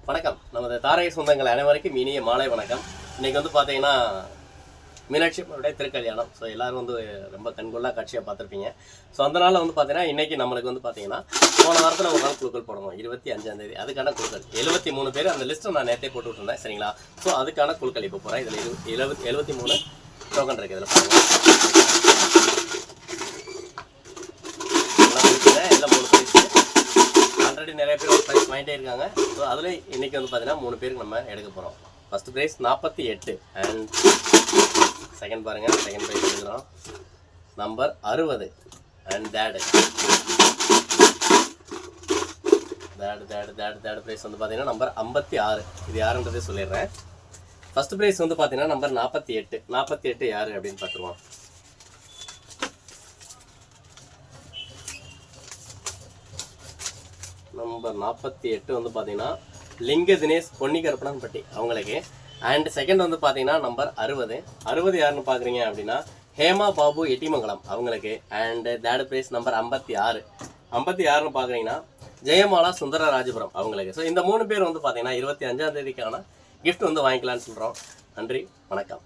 வணக்கம். நமது தாரக சொந்தங்கள் அனைவருக்கும் இனிய மாலை வணக்கம். இன்றைக்கி வந்து பார்த்தீங்கன்னா மீனாட்சி அம்மனுடைய திருக்கல்யாணம். ஸோ எல்லோரும் வந்து ரொம்ப கண்கொள்ளா காட்சியாக பார்த்துருப்பீங்க. ஸோ அதனால் வந்து பார்த்தீங்கன்னா இன்றைக்கி நம்மளுக்கு வந்து பார்த்தீங்கன்னா போன வாரத்தில் ஒரு நாள் குழுக்கள் போடணும் 25ஆம் தேதி. அதுக்கான குழுக்கள் 73 பேர். அந்த லிஸ்ட்டை நான் நேற்றே போட்டு விட்டுருந்தேன், சரிங்களா? ஸோ அதுக்கான குழுக்கள் இப்போ போகிறேன். இதில் 73 டோக்கன் இருக்குது. இதில் பாருங்கள், எல்லாம் 3 ப்ரைஸ். ஆல்ரெடி நிறைய பேர் ஒரு ப்ரைஸ் வாங்கிட்டே இருக்காங்க. ஸோ அதில் இன்றைக்கி வந்து பார்த்தீங்கன்னா 3 பேருக்கு நம்ம எடுக்க போகிறோம். ஃபஸ்ட்டு ப்ரைஸ் 48 அண்ட் செகண்ட் பாருங்கள், செகண்ட் ப்ரைஸ் எடுக்கிறோம் நம்பர் 60 அண்ட் தேர்டு ப்ரைஸ் வந்து பார்த்தீங்கன்னா நம்பர் 56. இது யாருன்றதே சொல்லிடுறேன். ஃபஸ்ட்டு ப்ரைஸ் வந்து பார்த்தீங்கன்னா நம்பர் 48 யார் அப்படின்னு பார்த்துருவோம். நம்பர் 48 வந்து பார்த்தீங்கன்னா லிங்க தினேஷ் பொன்னிகருப்பனம்பட்டி அவங்களுக்கு. அண்ட் செகண்ட் வந்து பார்த்தீங்கன்னா நம்பர் 60 யாருன்னு பார்க்குறீங்க அப்படின்னா ஹேமா பாபு எட்டிமங்கலம் அவங்களுக்கு. அண்டு தேர்ட் ப்ரைஸ் நம்பர் 56 யாருன்னு பார்க்குறீங்கன்னா ஜெயமாலா சுந்தர ராஜபுரம் அவங்களுக்கு. ஸோ இந்த 3 பேர் வந்து பார்த்தீங்கன்னா 25ஆம் தேதிக்கான கிஃப்ட் வந்து வாங்கிக்கலான்னு சொல்கிறோம். நன்றி, வணக்கம்.